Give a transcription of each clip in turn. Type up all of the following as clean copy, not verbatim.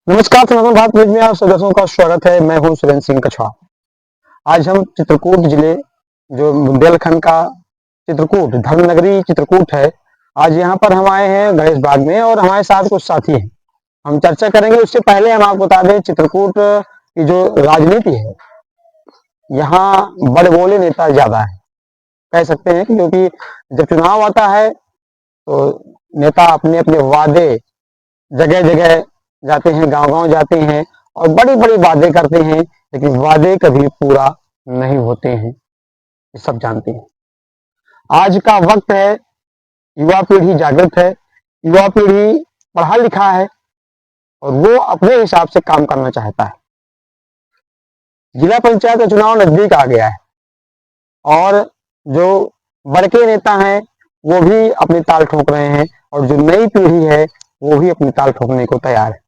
नमस्कार, सनातन भारत न्यूज में आप सभी दर्शकों का स्वागत है। मैं हूं सुरेंद्र सिंह कछवाहा। आज हम चित्रकूट जिले जो बुंदेलखंड का चित्रकूट धर्म नगरी चित्रकूट है। आज यहाँ पर हम आए हैं गणेश बाग में और हमारे साथ कुछ साथी हैं। हम चर्चा करेंगे। उससे पहले हम आपको बता दें चित्रकूट की जो राजनीति है, यहाँ बड़े बोले नेता ज्यादा है, कह सकते हैं। क्योंकि जब चुनाव आता है तो नेता अपने अपने वादे जगह जगह जाते हैं, गांव गांव जाते हैं और बड़ी बड़ी वादे करते हैं, लेकिन वादे कभी पूरा नहीं होते हैं, ये सब जानते हैं। आज का वक्त है, युवा पीढ़ी जागृत है, युवा पीढ़ी पढ़ा लिखा है और वो अपने हिसाब से काम करना चाहता है। जिला पंचायत का चुनाव नजदीक आ गया है और जो बड़के नेता हैं वो भी अपनी ताल ठोक रहे हैं और जो नई पीढ़ी है वो भी अपनी ताल ठोकने को तैयार है।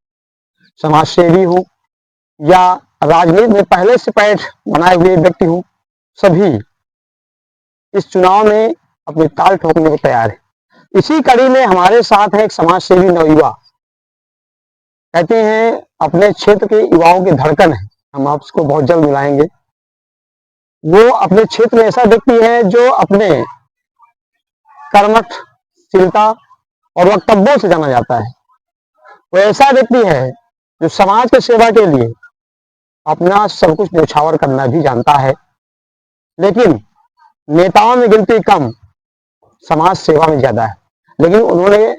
समाज सेवी हो या राजनीति में पहले से पैठ बनाए हुए व्यक्ति हो, सभी इस चुनाव में अपनी ताल ठोकने को तैयार है। इसी कड़ी में हमारे साथ है एक समाज सेवी नवयुवा, कहते हैं अपने क्षेत्र के युवाओं की धड़कन है। हम आपको बहुत जल्द मिलाएंगे। वो अपने क्षेत्र में ऐसा व्यक्ति है जो अपने कर्मठशीलता और वक्तव्यों से जाना जाता है। वो ऐसा व्यक्ति है जो समाज की सेवा के लिए अपना सब कुछ न्यौछावर करना भी जानता है, लेकिन नेताओं में गिनती कम, समाज सेवा में ज्यादा है। लेकिन उन्होंने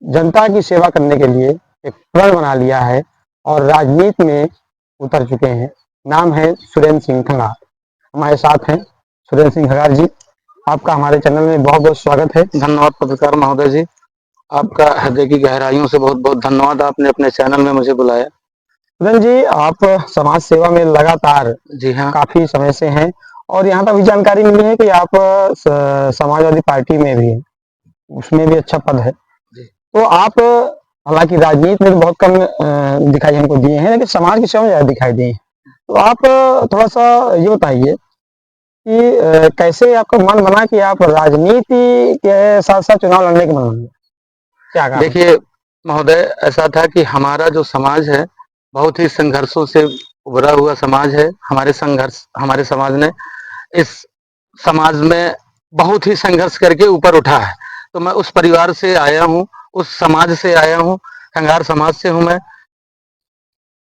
जनता की सेवा करने के लिए एक प्रण बना लिया है और राजनीति में उतर चुके हैं। नाम है सुरेंद्र सिंह खंगार। हमारे साथ हैं सुरेंद्र सिंह खंगार जी। आपका हमारे चैनल में बहुत बहुत स्वागत है। धन्यवाद पत्रकार महोदय जी, आपका हृदय की गहराइयों से बहुत बहुत धन्यवाद। आपने अपने चैनल में मुझे बुलाया। सुरेंद्र जी, आप समाज सेवा में लगातार जी हाँ, काफी समय से हैं और यहाँ तक भी जानकारी मिली है कि आप समाजवादी पार्टी में भी हैं, उसमें भी अच्छा पद है। तो आप हालांकि राजनीति में तो बहुत कम दिखाई हमको दिए हैं, लेकिन समाज की सेवा में ज्यादा दिखाई दिए हैं। तो आप थोड़ा सा ये बताइए कि कैसे आपका मन बना कि आप राजनीति के साथ साथ चुनाव लड़ने का मन बना? क्या कारण? देखिए महोदय, ऐसा था कि हमारा जो समाज है बहुत ही संघर्षों से उभरा हुआ समाज है। हमारे समाज ने इस समाज में बहुत ही संघर्ष करके ऊपर उठा है। तो मैं उस परिवार से आया हूँ, उस समाज से आया हूँ, खंगार समाज से हूँ मैं।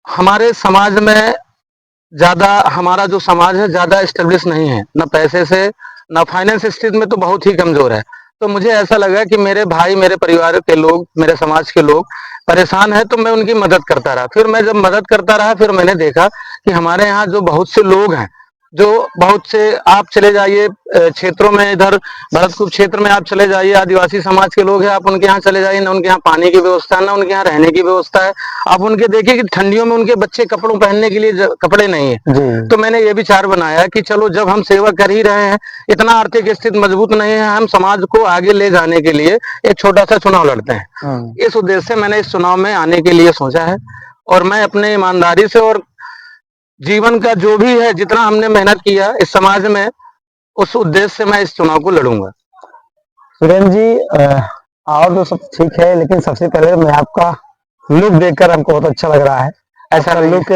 हमारे समाज में ज्यादा हमारा जो समाज है ज्यादा स्टेब्लिश नहीं है, न पैसे से न फाइनेंस स्थिति में तो बहुत ही कमजोर है। तो मुझे ऐसा लगा कि मेरे भाई, मेरे परिवार के लोग, मेरे समाज के लोग परेशान है, तो मैं उनकी मदद करता रहा। फिर मैं जब मदद करता रहा, फिर मैंने देखा कि हमारे यहाँ जो बहुत से लोग हैं, जो बहुत से, आप चले जाइए क्षेत्रों में, इधर भरतपुर क्षेत्र में आप चले जाइए, आदिवासी समाज के लोग हैं, आप उनके यहाँ चले जाइए, ना उनके यहाँ पानी की व्यवस्था है, ना उनके यहाँ रहने की व्यवस्था है। आप उनके देखिए कि ठंडियों में उनके बच्चे कपड़ों पहनने के लिए कपड़े नहीं है। तो मैंने ये विचार बनाया कि चलो जब हम सेवा कर ही रहे हैं, इतना आर्थिक स्थिति मजबूत नहीं है, हम समाज को आगे ले जाने के लिए एक छोटा सा चुनाव लड़ते हैं। इस उद्देश्य से मैंने इस चुनाव में आने के लिए सोचा है और मैं अपने ईमानदारी से और जीवन का जो भी है, जितना हमने मेहनत किया इस समाज में, उस उद्देश्य से मैं इस चुनाव को लड़ूंगा। सुरेंद्र जी, और तो सब ठीक है, लेकिन सबसे पहले मैं आपका लुक देखकर हमको बहुत अच्छा लग रहा है। ऐसा लुक,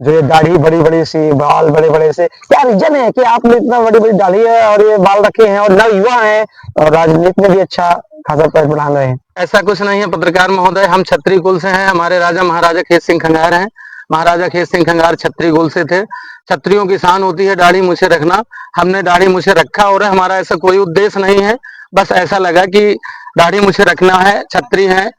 जो ये दाढ़ी बड़ी बड़ी सी, बाल बड़े बड़े से, क्या रीजन है कि आपने इतना बड़ी बड़ी दाढ़ी है और ये बाल रखे हैं और नव युवा हैं और राजनीति में भी अच्छा खासा पैर बढ़ा रहे हैं? ऐसा कुछ नहीं है पत्रकार महोदय, हम क्षत्रिय कुल से हैं। हमारे राजा महाराजा खेत सिंह खंगार हैं। महाराजा खेत सिंह खंगार क्षत्रिय कुल से थे। क्षत्रियों की शान होती है दाढ़ी मूछें रखना। हमने दाढ़ी मूछें रखा और हमारा ऐसा कोई उद्देश्य नहीं है, बस ऐसा लगा कि दाढ़ी मूछें रखना है, क्षत्रिय है,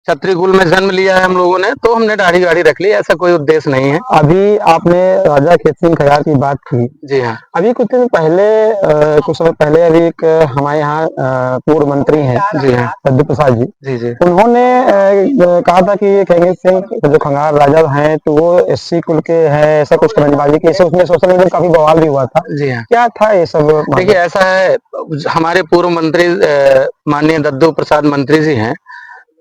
क्षत्रिय कुल में जन्म लिया है हम लोगों ने, तो हमने दाढ़ी गाड़ी रख ली, ऐसा कोई उद्देश्य नहीं है। अभी आपने राजा खेत सिंह खंगार की बात की। जी हाँ। अभी कुछ दिन पहले, कुछ समय पहले, अभी एक हमारे यहाँ पूर्व मंत्री हैं, जी हाँ, लड्डू प्रसाद जी। जी जी, उन्होंने कहा था कि खेत सिंह जो खंगार राजा हैं तो वो एससी कुल के हैं, ऐसा कुछ कमेंटबाजी की, उसमें सोशल मीडिया में काफी बवाल भी हुआ था। जी हाँ। क्या था ये सब? देखिए ऐसा है, हमारे पूर्व मंत्री माननीय लड्डू प्रसाद मंत्री जी हैं,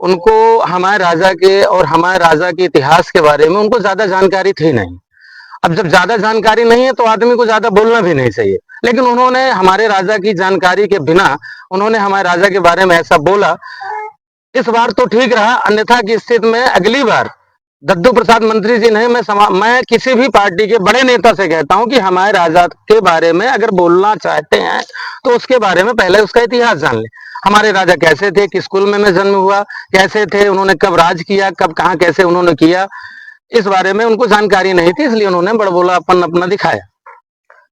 उनको हमारे राजा के और हमारे राजा के इतिहास के बारे में उनको ज्यादा जानकारी थी नहीं। अब जब ज्यादा जानकारी नहीं है तो आदमी को ज्यादा बोलना भी नहीं चाहिए, लेकिन उन्होंने हमारे राजा की जानकारी के बिना उन्होंने हमारे राजा के बारे में ऐसा बोला। इस बार तो ठीक रहा, अन्यथा की स्थिति में अगली बार दद्दू प्रसाद मंत्री जी नहीं, मैं किसी भी पार्टी के बड़े नेता से कहता हूं कि हमारे राजा के बारे में अगर बोलना चाहते हैं तो उसके बारे में पहले उसका इतिहास जान ले। हमारे राजा कैसे थे, किस कुल में जन्म हुआ, कैसे थे, उन्होंने कब राज किया, कब कहां कैसे उन्होंने किया, इस बारे में उनको जानकारी नहीं थी, इसलिए उन्होंने बड़बोलापन अपना दिखाया।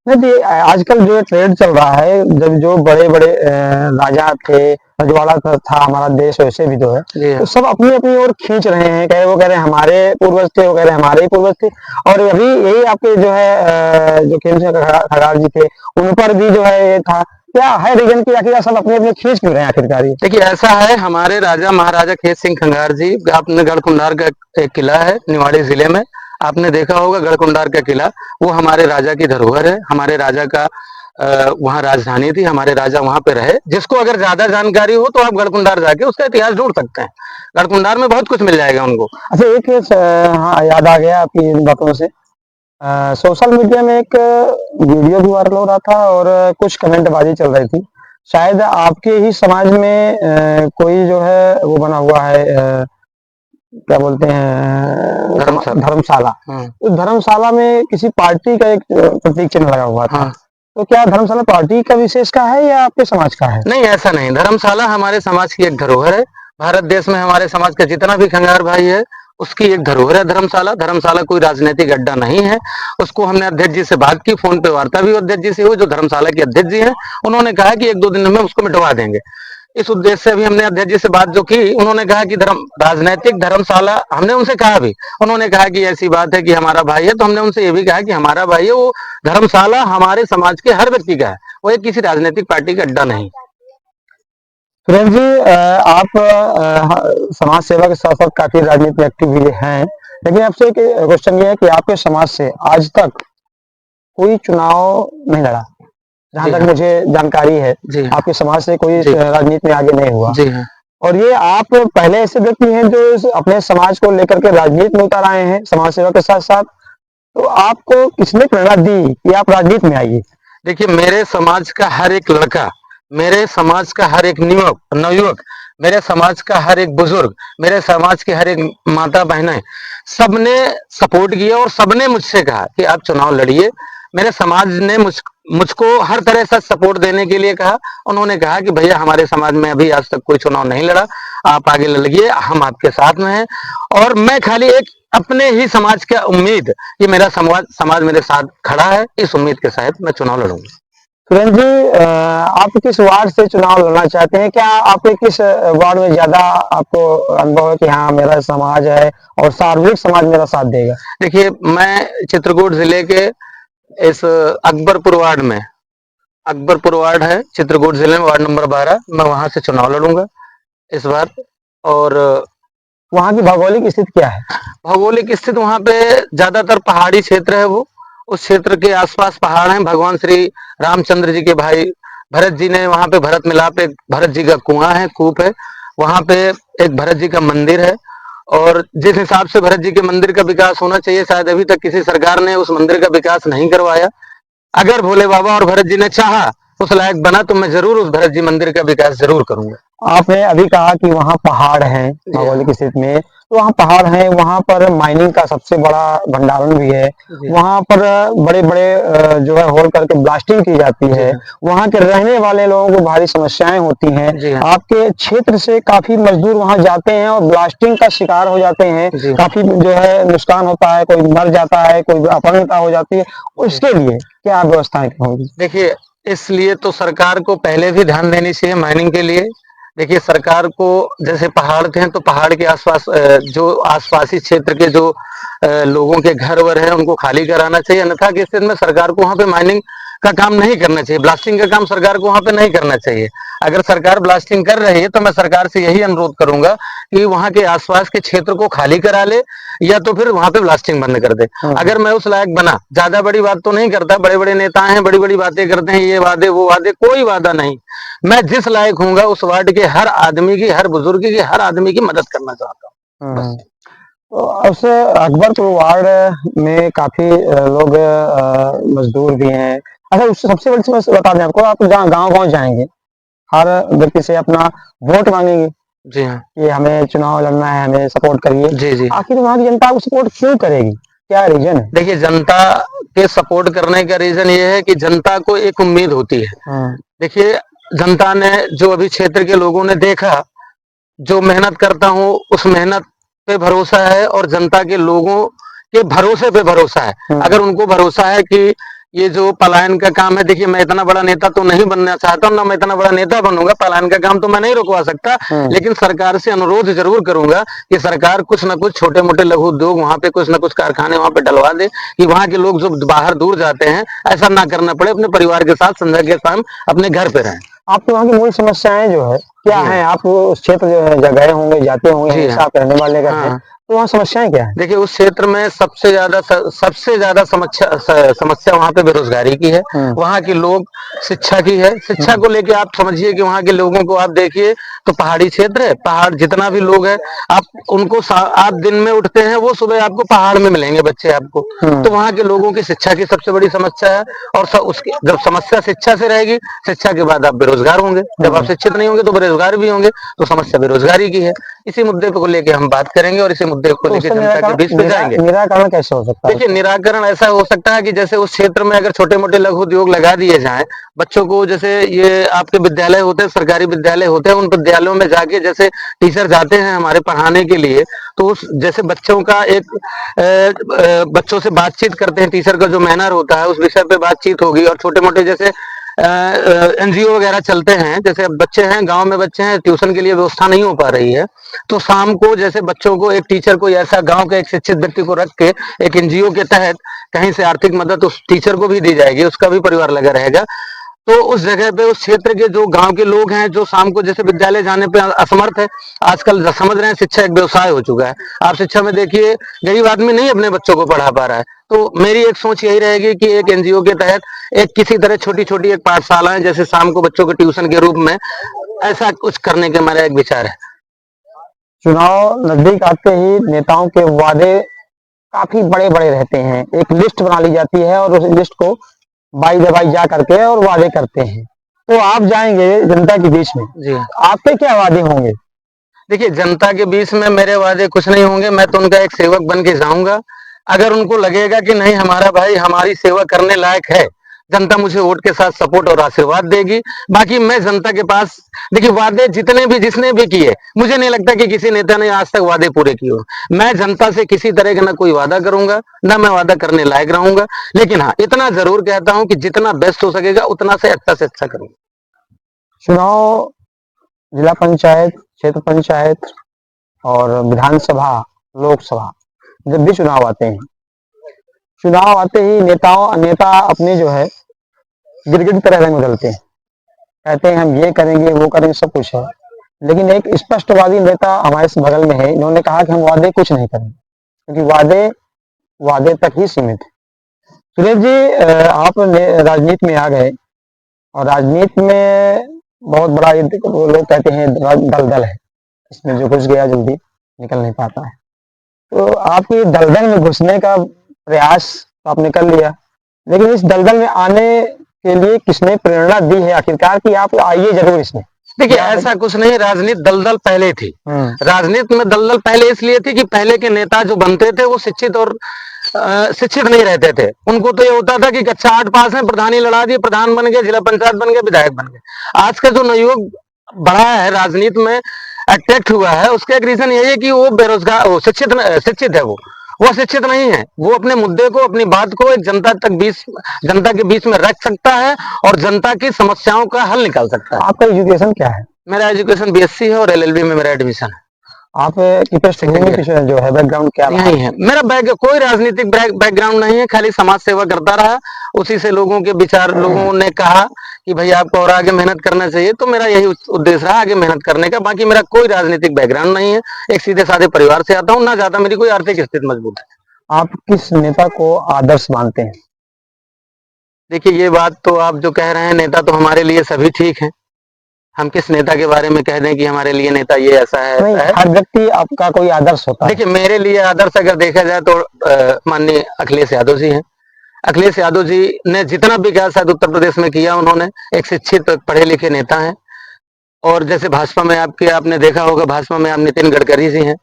नहीं जी, आजकल जो ट्रेंड चल रहा है, जब जो बड़े बड़े राजा थे, रजवाड़ा था हमारा देश, वैसे भी जो है जी तो हाँ। सब अपनी अपनी ओर खींच रहे हैं, कहे वो कह रहे हैं हमारे पूर्वज थे, वो कह रहे हैं हमारे ही पूर्वज थे। और अभी यही आपके जो है जो खेम सिंह खगार जी थे, उन पर भी जो है ये था, क्या है रीजन की आखिर सब अपने अपने खींच क्यों रहे हैं आखिरकार ये? देखिए ऐसा है, हमारे राजा महाराजा खेत सिंह खंगार जी, आपने गढ़कुंडार का एक किला है निवाड़ी जिले में, आपने देखा होगा गढ़कुंडार का किला, वो हमारे राजा की धरोहर है। हमारे राजा का वहाँ राजधानी थी, हमारे राजा वहां पे रहे। जिसको अगर ज्यादा जानकारी हो तो आप गढ़कुंडार जाके उसका इतिहास ढूंढ सकते हैं, गढ़कुंडार में बहुत कुछ मिल जाएगा उनको। अच्छा, एक हाँ, याद आ गया आपकी इन बातों से। सोशल मीडिया में एक वीडियो भी वायरल हो रहा था और कुछ कमेंटबाजी चल रही थी। शायद आपके ही समाज में कोई जो है वो बना हुआ है, क्या बोलते हैं, धर्मशाला। धर्मशाला। हाँ उस धर्मशाला में किसी पार्टी का एक प्रतीक चिन्ह लगा हुआ था। हाँ। तो क्या धर्मशाला पार्टी का विशेष का है या आपके समाज का है? नहीं ऐसा नहीं, धर्मशाला हमारे समाज की एक धरोहर है। भारत देश में हमारे समाज का जितना भी खंगार भाई है उसकी एक धरोहर है धर्मशाला। धर्मशाला कोई राजनीतिक अड्डा नहीं है। उसको हमने अध्यक्ष जी से बात की, फोन पे वार्ता भी अध्यक्ष जी से हुई, जो धर्मशाला के अध्यक्ष जी हैं। उन्होंने कहा कि 1-2 दिन में उसको मिटवा देंगे। इस उद्देश्य से अभी हमने अध्यक्ष जी से बात जो की, उन्होंने कहा कि राजनीतिक धर्मशाला, हमने उनसे कहा भी, उन्होंने कहा कि ऐसी बात है कि हमारा भाई है, तो हमने उनसे ये भी कहा कि हमारा भाई है, वो धर्मशाला हमारे समाज के हर व्यक्ति का है, वो एक किसी राजनीतिक पार्टी का अड्डा नहीं। सुरेंद्र जी, आप समाज सेवा के साथ साथ काफी राजनीति में एक्टिव भी हैं, लेकिन आपसे एक क्वेश्चन ये है कि आपके समाज से आज तक कोई चुनाव नहीं लड़ा, जहां जी तक हाँ। मुझे जानकारी है। जी हाँ। आपके समाज से कोई जी। राजनीति में आगे नहीं हुआ, जी हाँ। और ये आप पहले ऐसे व्यक्ति हैं जो अपने समाज को लेकर के राजनीति में उतर आए हैं समाज सेवा के साथ साथ। तो आपको किसने प्रेरणा दी कि आप राजनीति में आइए? देखिए मेरे समाज का हर एक लड़का, मेरे समाज का हर एक नवयुवक, मेरे समाज का हर एक बुजुर्ग, मेरे समाज के हर एक माता बहनें, सबने सपोर्ट किया और सबने मुझसे कहा कि आप चुनाव लड़िए। मेरे समाज ने मुझको हर तरह से सपोर्ट देने के लिए कहा। उन्होंने कहा कि भैया हमारे समाज में अभी आज तक कोई चुनाव नहीं लड़ा, आप आगे लड़िए, हम आपके साथ में हैं। और मैं खाली एक अपने ही समाज का उम्मीद कि मेरा समाज समाज मेरे साथ खड़ा है, इस उम्मीद के साथ मैं चुनाव लड़ूंगा। सुरेंद्र जी, आप किस वार्ड से चुनाव लड़ना चाहते हैं? क्या आपके किस वार्ड में ज्यादा आपको अनुभव है कि हाँ मेरा समाज है और सार्वजनिक समाज मेरा साथ देगा? देखिए मैं चित्रकूट जिले के इस अकबरपुर वार्ड में, अकबरपुर वार्ड है चित्रकूट जिले में, वार्ड नंबर 12, मैं वहां से चुनाव लड़ूंगा इस बार। और वहाँ की भौगोलिक स्थिति क्या है? भौगोलिक स्थिति वहां पे ज्यादातर पहाड़ी क्षेत्र है, वो उस क्षेत्र के आसपास पहाड़ हैं। भगवान श्री रामचंद्र जी के भाई भरत जी ने वहां पे भरत मिलाप, एक भरत जी का कुआं है, कूप है वहां पे, एक भरत जी का मंदिर है। और जिस हिसाब से भरत जी के मंदिर का विकास होना चाहिए, शायद अभी तक किसी सरकार ने उस मंदिर का विकास नहीं करवाया। अगर भोले बाबा और भरत जी ने चाहा, उस लायक बना, तो मैं जरूर उस भरत जी मंदिर का विकास जरूर करूंगा। आपने अभी कहा कि वहाँ पहाड़ हैं जी हाँ। भौगोलिक स्थिति में, तो वहाँ पहाड़ हैं, वहाँ पर माइनिंग का सबसे बड़ा भंडारण भी है। जी हाँ। वहाँ पर बड़े बड़े जो है होल करके ब्लास्टिंग की जाती जी है। हाँ। वहाँ के रहने वाले लोगों को भारी समस्याएं होती हैं। जी हाँ। आपके क्षेत्र से काफी मजदूर वहाँ जाते हैं और ब्लास्टिंग का शिकार हो जाते हैं। जी काफी जो है नुकसान होता है, कोई मर जाता है, कोई अपंगता हो जाती है। जी। उसके लिए क्या व्यवस्थाएं होंगी? देखिए इसलिए तो सरकार को पहले भी ध्यान देनी चाहिए माइनिंग के लिए। देखिए सरकार को, जैसे पहाड़ थे तो पहाड़ के आसपास जो आसपासी क्षेत्र के जो लोगों के घर वर है उनको खाली कराना चाहिए, अन्यथा की स्थिति में सरकार को वहां पे माइनिंग का काम नहीं करना चाहिए, ब्लास्टिंग का काम सरकार को वहां पे नहीं करना चाहिए। अगर सरकार ब्लास्टिंग कर रही है तो मैं सरकार से यही अनुरोध करूंगा कि वहां के आसपास के क्षेत्र को खाली करा ले, या तो फिर वहां पे ब्लास्टिंग बंद कर दे। अगर मैं उस लायक बना, ज्यादा बड़ी बात तो नहीं करता, बड़े बड़े नेता हैं, बड़ी बड़ी बातें करते हैं, ये वादे वो वादे, कोई वादा नहीं। मैं जिस लायक हूंगा उस वार्ड के हर आदमी की, हर बुजुर्ग की, हर आदमी की मदद करना चाहता हूँ बस। तो उससे अकबरपुर वार्ड में काफी लोग मजदूर भी हैं। अच्छा, उससे सबसे बड़ी समस्या बता दें आपको, आप जहाँ गांव गांव जाएंगे, हर व्यक्ति से अपना वोट मांगेंगे, जी हाँ। कि हमें चुनाव लड़ना है, हमें सपोर्ट करिए। जी, जी। आखिर वहाँ की जनता आपको सपोर्ट क्यों करेगी? क्या रीज़न है? देखिए, जनता के सपोर्ट करने का रीज़न ये है कि जनता को एक उम्मीद होती है। हुँ, देखिए, जनता ने जो अभी क्षेत्र के लोगों ने देखा, जो मेहनत करता हूँ, उस मेहनत पे भरोसा है और जनता के लोगों के भरोसे पे भरोसा है। हुँ, अगर उनको भरोसा है कि ये जो पलायन का काम है, देखिए मैं इतना बड़ा नेता तो नहीं बनना चाहता हूँ, ना मैं इतना बड़ा नेता बनूँगा, पलायन का काम तो मैं नहीं रुकवा सकता। हुँ, लेकिन सरकार से अनुरोध ज़रूर करूँगा कि सरकार कुछ न कुछ छोटे-मोटे लघु उद्योग वहाँ पे कुछ न कुछ कारखाने वहाँ पे डलवा दे, कि वहाँ के लोग जो बाहर दूर जाते हैं, ऐसा ना करना पड़े, अपने परिवार के साथ संध्या के शाम अपने घर पे रहें। आपके वहाँ की मूल समस्याएँ जो है, क्या जी हाँ। हैं? आप उस क्षेत्र जो है ज गए होंगे, जाते होंगे, जी हाँ। हमेशा आप रहने वाले अगर हैं, हाँ। तो वहाँ समस्याएँ क्या हैं? देखिए, उस क्षेत्र में सबसे ज़्यादा समस्या वहाँ पे बेरोज़गारी की है। हुँ, वहाँ के लोग शिक्षा की है। शिक्षा हुँ, को लेके आप समझिए कि वहाँ के लोगों को आप देखिए तो पहाड़ी क्षेत्र है, पहाड़ जितना भी लोग हैं, आप उनको आप दिन में उठते हैं, वो सुबह आपको पहाड़ में मिलेंगे बच्चे आपको। हुँ, तो वहाँ के लोगों की शिक्षा की सबसे बड़ी समस्या है और उसकी जब समस्या शिक्षा से रहेगी, शिक्षा के बाद आप बेरोज़गार होंगे। जब आप हुँ। शिक्षित नहीं होंगे तो बेरोज़गार भी होंगे, तो समस्या बेरोज़गारी की है। इसी मुद्दे को लेके हम बात करेंगे और इसी मुद्दे को तो लेके उसका जनता के बीच में जाएँगे। निराकरण कैसे हो सकता है देखिए, उसका? निराकरण ऐसा हो सकता है कि जैसे उस क्षेत्र में अगर छोटे-मोटे लघु उद्योग लगा दिए जाएँ, बच्चों को जैसे ये आपके विद्यालय होते हैं, सरकारी विद्यालय होते हैं, उन विद्यालयों में जाके जैसे टीचर जाते हैं हमारे पढ़ाने के लिए, तो उस जैसे बच्चों का एक बच्चों से बातचीत करते हैं, टीचर का जो मैनर होता है, उस विषय पे बातचीत होगी और छोटे-मोटे जैसे एनजीओ वगैरह चलते हैं, जैसे अब बच्चे हैं, गाँव में बच्चे हैं, ट्यूशन के लिए व्यवस्था नहीं हो पा रही है, तो शाम को जैसे बच्चों को एक टीचर को ऐसा गाँव के एक शिक्षित व्यक्ति को रख के एक एनजीओ के तहत कहीं से आर्थिक मदद उस टीचर को भी दी जाएगी, उसका भी परिवार लगा रहेगा। तो उस जगह पे उस क्षेत्र के जो गाँव के लोग हैं, जो शाम को जैसे विद्यालय जाने पे असमर्थ है, आजकल समझ रहे हैं शिक्षा एक व्यवसाय हो चुका है। आप शिक्षा में देखिए गरीब आदमी नहीं अपने बच्चों को पढ़ा पा रहा है। तो मेरी एक सोच यही रहेगी कि एक एनजीओ के तहत एक किसी तरह छोटी-छोटी एक पाठशालाएँ जैसे शाम को बच्चों के ट्यूशन के रूप में, ऐसा कुछ करने का मेरा एक विचार है। चुनाव नज़दीक आते ही नेताओं के वादे काफ़ी बड़े-बड़े रहते हैं। एक लिस्ट बना ली जाती है और उस लिस्ट को बारी-दफाई जा करके और वादे करते हैं। तो आप जाएँगे जनता के बीच में, जी। आपके क्या वादे होंगे? देखिए, जनता के बीच में मेरे वादे कुछ नहीं होंगे, मैं तो उनका एक सेवक बन के जाऊँगा। अगर उनको लगेगा कि नहीं हमारा भाई हमारी सेवा करने लायक है, जनता मुझे वोट के साथ सपोर्ट और आशीर्वाद देगी। बाकी मैं जनता के पास देखिए वादे जितने भी जिसने भी किए, मुझे नहीं लगता कि किसी नेता ने आज तक वादे पूरे किए हों। मैं जनता से किसी तरह का ना कोई वादा करूँगा, ना मैं वादा करने लायक रहूँगा। लेकिन हाँ, इतना ज़रूर कहता हूँ कि जितना बेस्ट हो सकेगा उतना से अच्छा करूँगा। चुनाव जिला पंचायत, क्षेत्र पंचायत और विधानसभा, लोकसभा जब भी चुनाव आते ही नेता अपने जो है गिरगिट की तरह रंग बदलते हैं। कहते हैं हम ये करेंगे, वो करेंगे, सब कुछ है। लेकिन एक स्पष्टवादी नेता हमारे बगल में है, इन्होंने कहा कि हम वादे कुछ नहीं करेंगे, क्योंकि वादे वादे तक ही सीमित है। सुरेश जी आप राजनीति में आ गए और राजनीति में बहुत बड़ा ये वो लोग कहते हैं दलदल है, इसमें जो घुस गया जल्दी निकल नहीं पाता है। तो आपकी दलदल में घुसने का प्रयास तो आपने कर लिया, लेकिन इस दलदल में आने के लिए किसने प्रेरणा दी है आखिरकार कि आप आइए जरूर इसमें? देखिए या ऐसा कुछ नहीं, राजनीति दलदल पहले थी। हम्म, राजनीति में दलदल पहले इसलिए थी कि पहले के नेता जो बनते थे वो शिक्षित और शिक्षित नहीं रहते थे। उनको तो ये होता था कि कक्षा 8 पास है, प्रधानी लड़ा दिए, प्रधान बन गए, जिला पंचायत बन गए, विधायक बन गए। आज का जो नवयुवक बढ़ा है राजनीति में, अट्रैक्ट हुआ है, उसका एक रीजन यही है कि वो बेरोजगार, वो शिक्षित है, वो शिक्षित नहीं है। वो अपने मुद्दे को, अपनी बात को एक जनता के बीच में रख सकता है और जनता की समस्याओं का हल निकाल सकता है। आपका एजुकेशन क्या है? मेरा एजुकेशन बीएससी है और एलएलबी में मेरा एडमिशन है। आप की सेकंड पृष्ठभूमि ईयर जो है बैकग्राउंड क्या रहा यही है? है मेरा कोई राजनीतिक बैकग्राउंड नहीं है, खाली समाज सेवा करता रहा। उसी से लोगों के विचार, लोगों ने कहा कि भाई आपको और आगे मेहनत करना चाहिए, तो मेरा यही उद्देश्य रहा आगे मेहनत करने का। बाकी मेरा कोई राजनीतिक बैकग्राउंड नहीं है, एक सीधे साधे परिवार से आता हूँ, ना ज्यादा मेरी कोई आर्थिक स्थिति मजबूत है। आप किस नेता को आदर्श मानते हैं? देखिए ये बात तो आप जो कह रहे हैं, नेता तो हमारे लिए सभी ठीक है। हम किस नेता के बारे में कह दें कि हमारे लिए नेता ये ऐसा है नहीं, ऐसा है। हर व्यक्ति आपका कोई आदर्श होता है। देखिए मेरे लिए आदर्श अगर देखा जाए तो माननीय अखिलेश यादव जी हैं। अखिलेश यादव जी ने जितना भी किया शायद उत्तर प्रदेश में किया उन्होंने। एक शिक्षित पढ़े लिखे नेता हैं। और जैसे भाजपा में आपने देखा होगा, भाजपा में आप नितिन गडकरी जी हैं,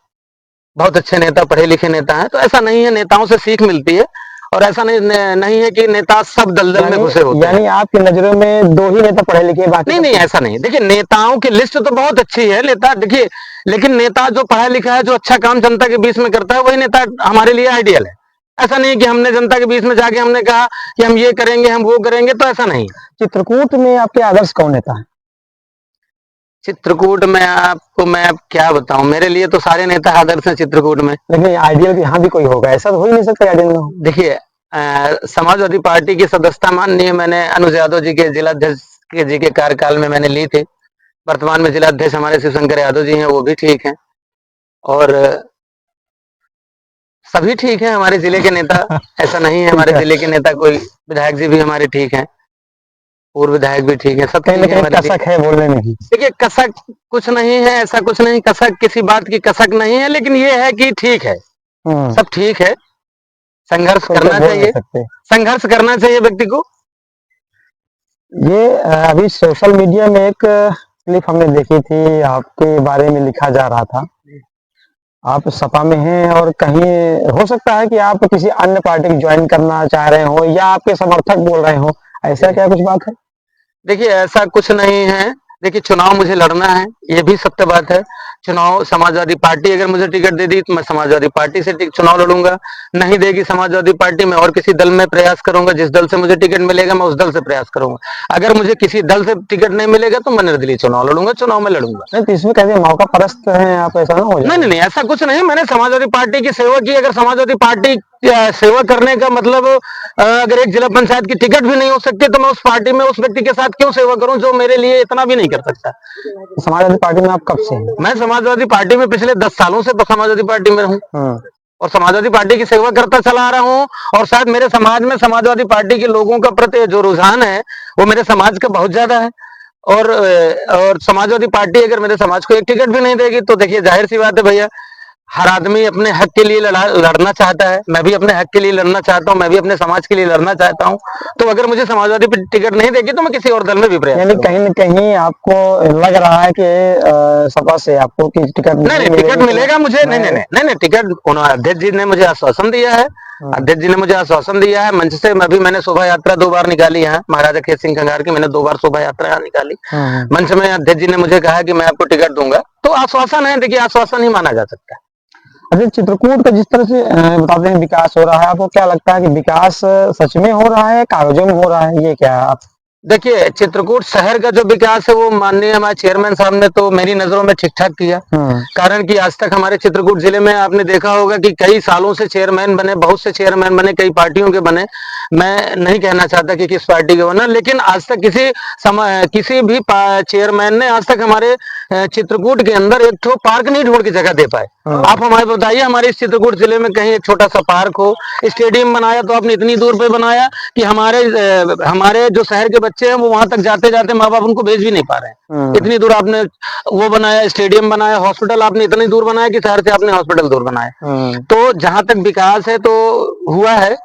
बहुत अच्छे नेता, पढ़े लिखे नेता हैं। तो ऐसा नहीं है, नेताओं से सीख मिलती है। और ऐसा नहीं है कि नेता सब दलदल में यानी घुसे होते हैं। यानी आपकी नजरों में दो ही नेता पढ़े लिखे हैं, बाकी नहीं सब नहीं, कुछ। ऐसा नहीं। देखिए, नेताओं की लिस्ट तो बहुत अच्छी है, नेता देखिए, लेकिन नेता जो पढ़ा लिखा है, जो अच्छा काम जनता के बीच में करता है, वही नेता हमारे लिए आइडियल है। ऐसा नहीं है कि हमने जनता के बीच में जाके हमने कहा कि हम ये करेंगे, हम वो करेंगे, तो ऐसा नहीं। चित्रकूट में आपके आदर्श कौन नेता है? चित्रकूट में आपको मैं अब क्या बताऊं, मेरे लिए तो सारे नेता आदर्श हैं चित्रकूट में। लेकिन आइडियल भी यहाँ भी कोई होगा, ऐसा तो हो ही नहीं सकता आइडियल ना हो। देखिए, समाजवादी पार्टी की सदस्यता माननीय मैंने अनुज यादव जी के जिलाध्यक्ष जी के कार्यकाल में मैंने ली थी। वर्तमान में जिलाध्यक्ष हमारे शिवशंकर यादव जी हैं, वो भी ठीक हैं। और सभी ठीक है हमारे जिले के नेता। ऐसा नहीं है, ठीक हमारे है। जिले के नेता, कोई विधायक जी भी हमारे ठीक हैं, पूर्व विधायक भी ठीक है, सब कहीं ना ठीक है कहीं हमारे कसक है बोलने में भी। देखिए, कसक कुछ नहीं है, ऐसा कुछ नहीं, कसक किसी बात की कसक नहीं है, लेकिन ये है कि ठीक है, हम्म। सब ठीक है। संघर्ष खुलकर करना बोल नहीं चाहिए, सकते। संघर्ष करना चाहिए व्यक्ति को। ये अभी सोशल मीडिया में एक क्लिप हमने देखी थी, आपके बारे में लिखा जा रहा था। आप सपा में हैं और कहीं हो सकता है कि आप किसी अन्य पार्टी को ज्वाइन करना चाह रहे हो या आपके समर्थक बोल रहे हो, ऐसा क्या कुछ बात है? देखिए, ऐसा कुछ नहीं है। देखिए, चुनाव मुझे लड़ना है, ये भी सत्य बात है। चुनाव समाजवादी पार्टी अगर मुझे टिकट दे दी तो मैं समाजवादी पार्टी से चुनाव लड़ूंगा। नहीं देगी समाजवादी पार्टी, मैं और किसी दल में प्रयास करूंगा। जिस दल से मुझे टिकट मिलेगा मैं उस दल से प्रयास करूंगा। अगर मुझे किसी दल से टिकट नहीं मिलेगा तो मैं निर्दलीय चुनाव लड़ूंगा, चुनाव में लड़ूंगा। नहीं तो इसमें कहते हैं मौका परस्त हैं आप, ऐसा ना हो नहीं जाए? नहीं नहीं, ऐसा कुछ नहीं। मैंने समाजवादी पार्टी की सेवा की। अगर समाजवादी पार्टी सेवा करने का मतलब अगर एक जिला पंचायत की टिकट भी नहीं हो सकती तो मैं उस पार्टी में उस व्यक्ति के साथ क्यों सेवा करूं जो मेरे लिए इतना भी नहीं कर सकता। समाजवादी पार्टी में आप कब से हैं? मैं समाजवादी पार्टी में पिछले 10 सालों से समाजवादी पार्टी में हूँ और समाजवादी पार्टी की सेवा करता चला आ रहा हूँ। और शायद मेरे समाज में समाजवादी पार्टी के लोगों का प्रति जो रुझान है वो मेरे समाज का बहुत ज्यादा है। और समाजवादी पार्टी अगर मेरे समाज को एक टिकट भी नहीं देगी तो देखिए, जाहिर सी बात है भैया, हर आदमी अपने हक के लिए लड़ना चाहता है। मैं भी अपने हक के लिए लड़ना चाहता हूँ, मैं भी अपने समाज के लिए लड़ना चाहता हूँ। तो अगर मुझे समाजवादी टिकट नहीं देगी तो मैं किसी और दल में भी प्रयास यानी करूंगा। कहीं न कहीं आपको लग रहा है कि सपा से आपको कि टिकट नहीं नहीं नहीं, टिकट मिलेगी तो मिलेगा मुझे। नहीं नहीं मैं। नहीं नहीं नहीं, टिकट अध्यक्ष जी ने मुझे आश्वासन दिया है। अध्यक्ष जी ने मुझे आश्वासन दिया है मंच से। मैंने शोभा यात्रा 2 बार निकाली है, महाराजा खेत सिंह कंगार की मैंने 2 बार शोभा यात्रा यहाँ निकाली। मंच में अध्यक्ष जी ने मुझे कहा कि मैं आपको टिकट दूंगा, तो आश्वासन है। देखिए, आश्वासन ही माना जा सकता है। अच्छा, चित्रकूट का जिस तरह से बताते हैं विकास हो रहा है, आपको क्या लगता है कि विकास सच में हो रहा है, कागजों में हो रहा है, ये क्या आप? देखिए, चित्रकूट शहर का जो विकास है वो माननीय हमारे चेयरमैन साहब ने तो मेरी नजरों में ठीक ठाक किया। कारण कि आज तक हमारे चित्रकूट जिले में आपने देखा होगा कि कई सालों से चेयरमैन बने, बहुत से चेयरमैन बने, कई पार्टियों के बने। मैं नहीं कहना चाहता कि किस पार्टी के बना, लेकिन आज तक किसी भी चेयरमैन ने आज तक हमारे चित्रकूट के अंदर एक तो पार्क नहीं ढूंढ के जगह दे पाए। आप हमारे बताइए, हमारे इस चित्रकूट जिले में कहीं एक छोटा सा पार्क हो, स्टेडियम बनाया तो आपने इतनी दूर पे बनाया कि हमारे जो शहर के बच्चे हैं वो वहां तक जाते जाते माँ बाप उनको भेज भी नहीं पा रहे हैं। इतनी दूर आपने वो बनाया, स्टेडियम बनाया, हॉस्पिटल आपने इतनी दूर बनाया कि शहर से आपने हॉस्पिटल दूर बनाया। तो जहां तक विकास है तो हुआ है,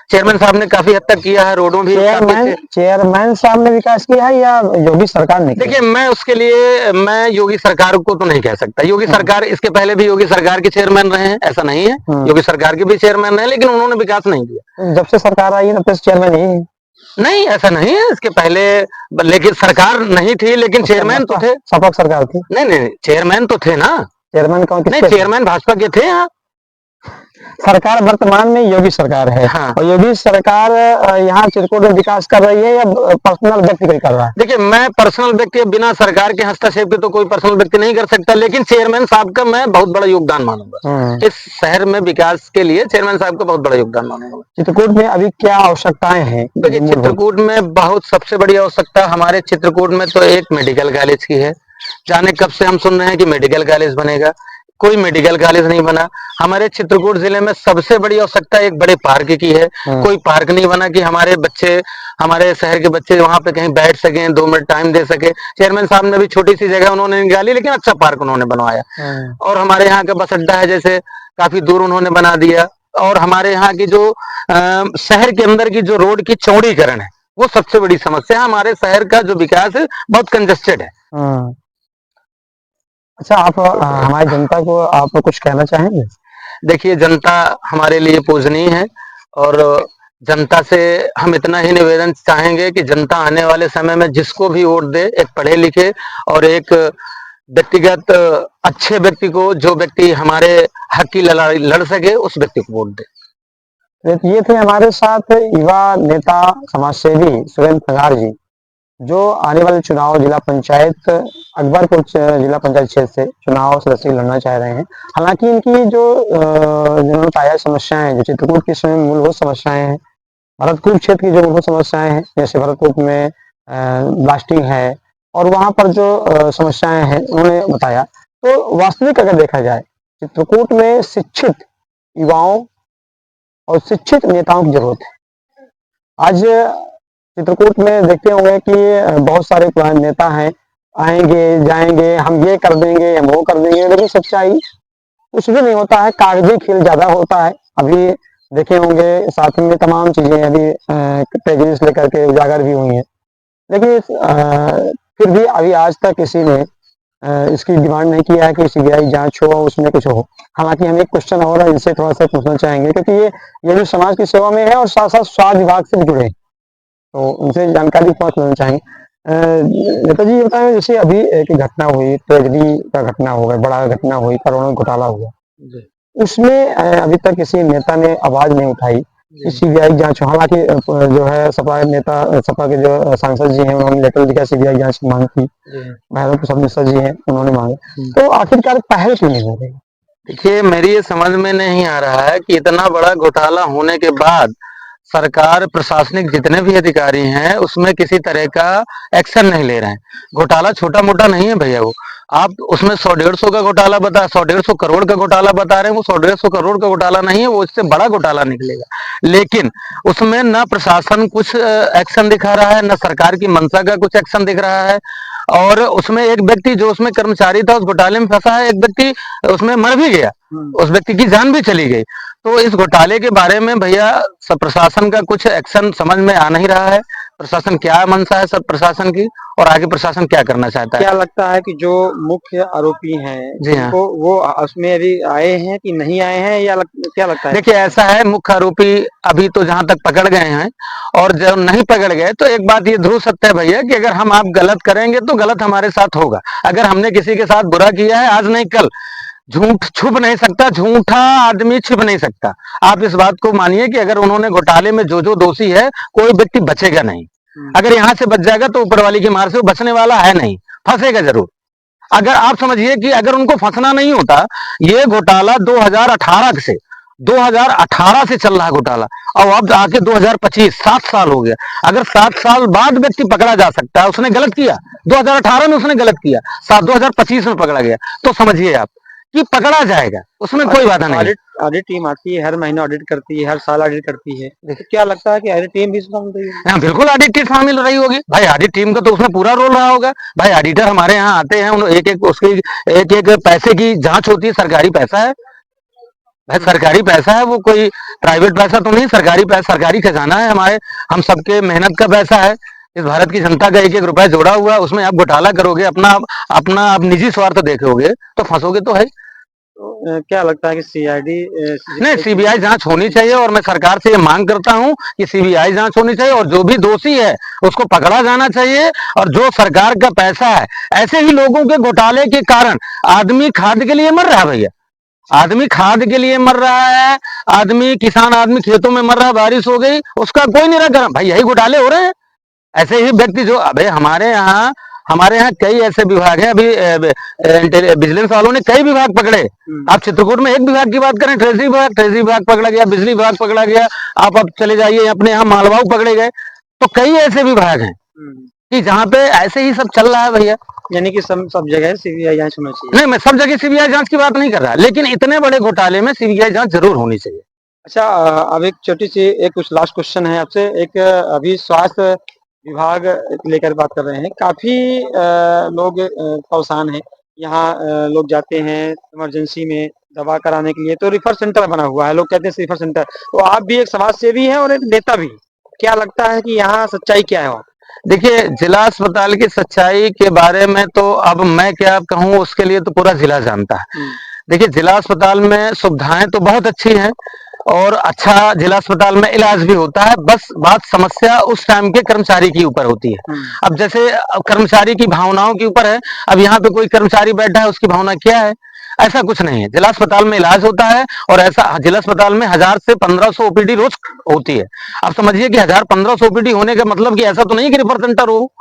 चेयरमैन साहब ने काफी हद तक किया है। रोडों भी चेयरमैन साहब ने विकास किया है या योगी सरकार ने किया? देखिए, मैं उसके लिए मैं योगी सरकार को तो नहीं कह सकता। योगी सरकार, इसके पहले भी योगी सरकार के चेयरमैन रहे हैं, ऐसा नहीं है। योगी सरकार के भी चेयरमैन रहे, लेकिन उन्होंने विकास नहीं किया। जब से सरकार आई है तब से चेयरमैन ही है। नहीं, ऐसा नहीं है। इसके पहले लेकिन सरकार नहीं थी, लेकिन चेयरमैन तो थे। सपा सरकार थी। नहीं नहीं, चेयरमैन तो थे ना। चेयरमैन कौन? नहीं, चेयरमैन भाजपा के थे यहाँ। सरकार वर्तमान में योगी सरकार है। हाँ। और योगी सरकार यहाँ चित्रकूट में विकास कर रही है या पर्सनल व्यक्ति कोई कर रहा है? देखिए, मैं पर्सनल व्यक्ति बिना सरकार के हस्तक्षेप के तो कोई पर्सनल व्यक्ति नहीं कर सकता, लेकिन चेयरमैन साहब का मैं बहुत बड़ा योगदान मानूंगा। इस शहर में विकास के लिए चेयरमैन साहब का बहुत बड़ा योगदान मानूंगा। चित्रकूट में अभी क्या आवश्यकताएं हैं? देखिए, चित्रकूट में बहुत सबसे बड़ी आवश्यकता हमारे चित्रकूट में तो एक मेडिकल कॉलेज की है। जाने कब से हम सुन रहे हैं कि मेडिकल कॉलेज बनेगा, कोई मेडिकल कॉलेज नहीं बना। हमारे चित्रकूट जिले में सबसे बड़ी आवश्यकता एक बड़े पार्क की है। कोई पार्क नहीं बना कि हमारे बच्चे, हमारे शहर के बच्चे वहां पे कहीं बैठ सकें, 2 मिनट टाइम दे सके। चेयरमैन साहब ने भी छोटी सी जगह उन्होंने निकाली, लेकिन अच्छा पार्क उन्होंने बनवाया। और हमारे यहाँ का बस अड्डा है जैसे, काफी दूर उन्होंने बना दिया। और हमारे यहाँ की जो शहर के अंदर की जो रोड की चौड़ीकरण है वो सबसे बड़ी समस्या है। हमारे शहर का जो विकास है बहुत कंजस्टेड है। अच्छा, आप हमारी जनता को आप कुछ कहना चाहेंगे? देखिए, जनता हमारे लिए पूजनीय है और जनता से हम इतना ही निवेदन चाहेंगे कि जनता आने वाले समय में जिसको भी वोट दे, एक पढ़े लिखे और एक व्यक्तिगत अच्छे व्यक्ति को, जो व्यक्ति हमारे हक की लड़ाई लड़ सके, उस व्यक्ति को वोट दे। ये थे हमारे साथ युवा नेता समाजसेवी सुरेंद्र पंगार जी, जो आने वाले चुनाव जिला पंचायत अकबरपुर जिला पंचायत क्षेत्र से चुनाव सदस्य लड़ना चाह रहे हैं। हालांकि इनकी जो जिन्होंने बताया समस्याएं, जो चित्रकूट की स्वयं मूलभूत समस्याएं हैं, भरतकूप क्षेत्र की जो मूलभूत समस्याएं हैं, जैसे भरतकूप में ब्लास्टिंग है और वहां पर जो समस्याएं हैं उन्होंने बताया। तो वास्तविक अगर देखा जाए, चित्रकूट में शिक्षित युवाओं और शिक्षित नेताओं की जरूरत है। आज चित्रकूट में देखते होंगे कि बहुत सारे पुराने नेता हैं, आएंगे जाएंगे, हम ये कर देंगे, हम वो कर देंगे, लेकिन सच्चाई कुछ भी नहीं होता है, कागजी खेल ज्यादा होता है। अभी देखे होंगे साथ में तमाम चीजें अभी तेजस लेकर के उजागर भी हुई हैं, लेकिन फिर भी अभी आज तक किसी ने इसकी डिमांड नहीं किया है कि सीबीआई जांच हो और उसमें कुछ हो। हालांकि हम एक क्वेश्चन और इनसे थोड़ा सा पूछना चाहेंगे, क्योंकि ये भी समाज की सेवा में है और साथ साथ स्वास्थ्य विभाग से भी जुड़े हैं, तो उनसे जानकारी पास लेना चाहेंगे। नेता जी, ये बताएं, जैसे अभी एक घटना हुई, ट्रेजडी का घटना हो गया, बड़ा घटना हुई, करोड़ों घोटाला हुआ, उसमें अभी तक किसी नेता ने आवाज नहीं उठाई कि सीबीआई जांच हो। हालांकि जो है सपा नेता, सपा के जो सांसद जी हैं, उन्होंने लेटर लिखा, सीबीआई जांच की मांग की। भैरव प्रसाद मिश्रा जी हैं, उन्होंने मांगा। तो आखिरकार पहल क्यों नहीं हो रही? देखिए, मेरी ये समझ में नहीं आ रहा है कि इतना बड़ा घोटाला होने के बाद सरकार, प्रशासनिक जितने भी अधिकारी हैं, उसमें किसी तरह का एक्शन नहीं ले रहे हैं। घोटाला छोटा मोटा नहीं है भैया, वो आप उसमें 100-150 का घोटाला बता, 100-150 करोड़ का घोटाला बता रहे हैं, वो 100-150 करोड़ का घोटाला नहीं है, वो इससे बड़ा घोटाला निकलेगा। लेकिन उसमें न प्रशासन कुछ एक्शन दिखा रहा है, न सरकार की मंशा का कुछ एक्शन दिख रहा है। और उसमें एक व्यक्ति जो उसमें कर्मचारी था, उस घोटाले में फंसा है, एक व्यक्ति उसमें मर भी गया, उस व्यक्ति की जान भी चली गई। तो इस घोटाले के बारे में भैया सब प्रशासन का कुछ एक्शन समझ में आ नहीं रहा है। प्रशासन क्या मंशा है सब प्रशासन की, और आगे प्रशासन क्या करना चाहता है? क्या लगता है कि जो मुख्य आरोपी हैं, जी हाँ, उनको वो उसमें अभी आए हैं कि नहीं आए हैं, या क्या लगता है? देखिए ऐसा है, मुख्य आरोपी अभी तो जहां तक पकड़ गए हैं, और जब नहीं पकड़ गए तो एक बात ये ध्रुव सत्य है भैया कि अगर हम आप गलत करेंगे तो गलत हमारे साथ होगा। अगर हमने किसी के साथ बुरा किया है, आज नहीं कल, झूठ छुप नहीं सकता, झूठा आदमी छिप नहीं सकता। आप इस बात को मानिए कि अगर उन्होंने घोटाले में जो जो दोषी है, कोई व्यक्ति बचेगा नहीं। अगर यहाँ से बच जाएगा तो ऊपर वाली की मार से वो बचने वाला है नहीं, फंसेगा जरूर। अगर आप समझिए कि अगर उनको फंसना नहीं होता, ये घोटाला 2018 से 2018 से चल रहा है घोटाला, और अब आके 2025, 7 साल हो गया। अगर 7 साल बाद व्यक्ति पकड़ा जा सकता है, उसने गलत किया, 2018 में उसने गलत किया, 2025 में पकड़ा गया, तो समझिए आप कि पकड़ा जाएगा, उसमें कोई बाधा नहीं। ऑडिट ऑडिट टीम आती है, हर महीने ऑडिट करती है, हर साल ऑडिट करती है, तो क्या लगता है कि ऑडिट टीम भी इसमें शामिल रही है? हाँ, बिल्कुल ऑडिट टीम शामिल रही होगी भाई, ऑडिट टीम का तो उसमें पूरा रोल रहा होगा भाई। ऑडिटर हमारे यहाँ आते हैं, एक एक उसकी एक एक पैसे की जांच होती है, सरकारी पैसा है भाई, सरकारी पैसा है, वो कोई प्राइवेट पैसा तो नहीं, सरकारी पैसा, सरकारी खजाना है हमारे, हम सबके मेहनत का पैसा है। इस भारत की जनता का एक एक रुपया जोड़ा हुआ है, उसमें आप घोटाला करोगे, अपना अपना आप निजी स्वार्थ देखोगे तो फंसोगे तो है। तो क्या लगता है कि सीआईडी नहीं, सीबीआई जांच होनी चाहिए, और मैं सरकार से ये मांग करता हूं कि सीबीआई जांच होनी चाहिए, और जो भी दोषी है उसको पकड़ा जाना चाहिए। और जो सरकार का पैसा है, ऐसे ही लोगों के घोटाले के कारण आदमी खाद के लिए मर रहा है भैया, आदमी खाद के लिए मर रहा है, आदमी किसान आदमी खेतों में मर रहा है, बारिश हो गई उसका कोई निराकरण, भाई यही घोटाले हो रहे हैं। ऐसे ही व्यक्ति जो अबे हमारे यहाँ कई ऐसे विभाग हैं, अभी विजिलेंस वालों ने कई विभाग पकड़े। आप चित्रकूट में एक विभाग की बात करें, ट्रेजरी विभाग पकड़ा गया, बिजली विभाग पकड़ा गया, आप अब चले जाइए अपने यहाँ मालवाहू पकड़े गए। तो कई ऐसे विभाग हैं कि जहाँ पे ऐसे ही सब चल रहा है भैया। यानी कि सब जगह सीबीआई जांच होना चाहिए। नहीं, मैं सब जगह सीबीआई जांच की बात नहीं कर रहा, लेकिन इतने बड़े घोटाले में सीबीआई जांच जरूर होनी चाहिए। अच्छा, अब एक छोटी सी एक कुछ लास्ट क्वेश्चन है आपसे। एक अभी स्वास्थ्य विभाग लेकर बात कर रहे हैं, काफी लोग परेशान हैं। यहाँ लोग जाते हैं इमरजेंसी में दवा कराने के लिए, तो रिफर सेंटर बना हुआ है, लोग कहते हैं रिफर सेंटर। तो आप भी एक समाज सेवी हैं और एक नेता भी, क्या लगता है कि यहाँ सच्चाई क्या है वहाँ? देखिए, जिला अस्पताल की सच्चाई के बारे में तो अब मैं क्या कहूँ, उसके लिए तो पूरा जिला जानता है। देखिए, जिला अस्पताल में सुविधाएं तो बहुत अच्छी हैं और अच्छा जिला अस्पताल में इलाज भी होता है, बस बात समस्या उस टाइम के कर्मचारी के ऊपर होती है। अब जैसे कर्मचारी की भावनाओं के ऊपर है। अब यहाँ पे कोई कर्मचारी बैठा है, उसकी भावना क्या है, ऐसा कुछ नहीं है। जिला अस्पताल में इलाज होता है और ऐसा जिला अस्पताल में 1000 से 1500 ओपीडी रोज होती है। अब समझिए कि 1000-1500 ओपीडी होने का मतलब कि ऐसा तो नहीं कि रिफर सेंटर हो,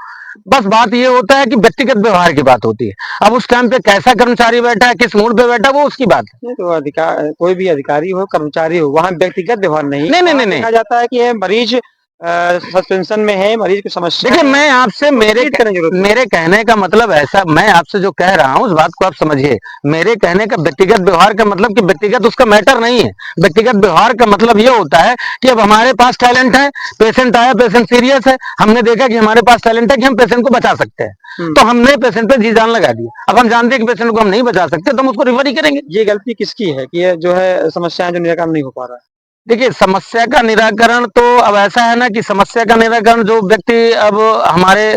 बस बात ये होता है कि व्यक्तिगत व्यवहार की बात होती है। अब उस टाइम पे कैसा कर्मचारी बैठा है, किस मूड पे बैठा है, वो उसकी बात है। नहीं तो अधिकार, कोई भी अधिकारी हो कर्मचारी हो, वहाँ व्यक्तिगत व्यवहार नहीं, नहीं, नहीं, वहाँ नहीं, देखा जाता है कि ये मरीज सस्पेंशन में है, मरीज की समस्या देखिए, है, मैं आपसे मेरे कहने का मतलब ऐसा, मैं आपसे जो कह रहा हूँ उस बात को आप समझिए। मेरे कहने का व्यक्तिगत व्यवहार का मतलब कि व्यक्तिगत उसका मैटर नहीं है। व्यक्तिगत व्यवहार का मतलब ये होता है कि अब हमारे पास टैलेंट है, पेशेंट आया, पेशेंट सीरियस है, हमने देखा कि हमारे पास टैलेंट है कि हम पेशेंट को बचा सकते हैं, तो हमने पेशेंट पे जी जान लगा दी। अब हम जानते हैं कि पेशेंट को हम नहीं बचा सकते, तो हम उसको रिफर ही करेंगे। ये गलती किसकी है कि ये जो है समस्याएं जो निराकरण नहीं हो पा रहा है? देखिए, समस्या का निराकरण तो अब ऐसा है ना कि समस्या का निराकरण जो व्यक्ति अब हमारे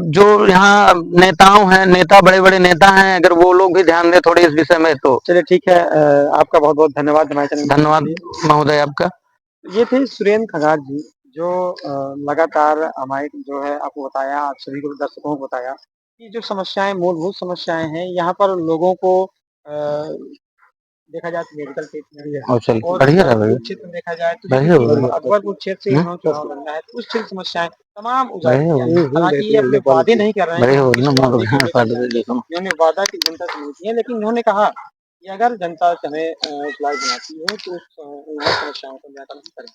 जो यहाँ नेताओं हैं, नेता बड़े-बड़े नेता हैं, अगर वो लोग भी ध्यान दें थोड़े इस विषय में तो। चलिए ठीक है, आपका बहुत-बहुत धन्यवाद हमारे चैनल में धन्यवाद जुड़ने के लिए। महोदय आपका। ये थे सुरेंद्र खंगार जी जो लगातार हमारे जो है आपको बताया, आप सभी को दर्शकों को बताया कि जो समस्याएं मूलभूत समस्याएं हैं यहाँ पर लोगों को देखा जाए तो मेडिकल ट्रीटमेंट और चल और बढ़िया रहा भैया, क्षेत्र में देखा जाए तो बढ़िया जैसे हो कि गया। अकबरपुर क्षेत्र से इन्होंने चुनाव लड़ना है तो उस क्षेत्र समस्याएं तमाम उजागर बढ़िया किया। हो हालांकि ये अपने वादे नहीं कर रहे हैं कि बढ़िया हम हो किस ना, मैं तो वादे को ध्यान लेकर फाड़ जाएं। देखो। इन्होंने वादा की जनता से नहीं किया, लेकिन इन्होंने कहा कि अगर जनता हमें लायक बनाती है तो उन समस्याओं का निराकरण करें।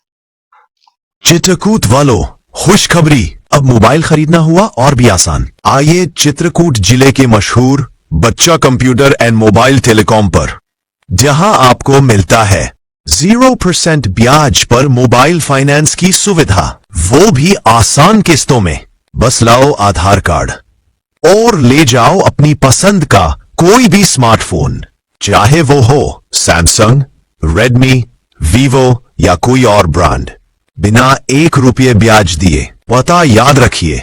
चित्रकूट वालों, खुशखबरी, अब मोबाइल खरीदना हुआ और भी आसान। आइए चित्रकूट जिले के मशहूर बच्चा कंप्यूटर एंड मोबाइल टेलीकॉम पर, जहां आपको मिलता है 0% ब्याज पर मोबाइल फाइनेंस की सुविधा, वो भी आसान किस्तों में। बस लाओ आधार कार्ड और ले जाओ अपनी पसंद का कोई भी स्मार्टफोन, चाहे वो हो सैमसंग, रेडमी, वीवो या कोई और ब्रांड, बिना 1 रुपये ब्याज दिए। पता याद रखिए,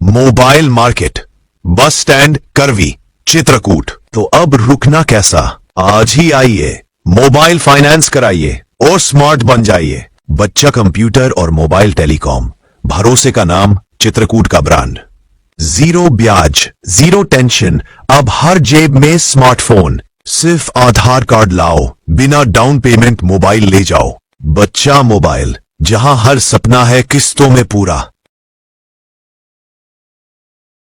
मोबाइल मार्केट, बस स्टैंड, करवी, चित्रकूट। तो अब रुकना कैसा, आज ही आइए, मोबाइल फाइनेंस कराइए और स्मार्ट बन जाइए। बच्चा कंप्यूटर और मोबाइल टेलीकॉम, भरोसे का नाम, चित्रकूट का ब्रांड। 0 ब्याज, 0 टेंशन, अब हर जेब में स्मार्टफोन। सिर्फ आधार कार्ड लाओ, बिना डाउन पेमेंट मोबाइल ले जाओ। बच्चा मोबाइल, जहां हर सपना है किस्तों में पूरा।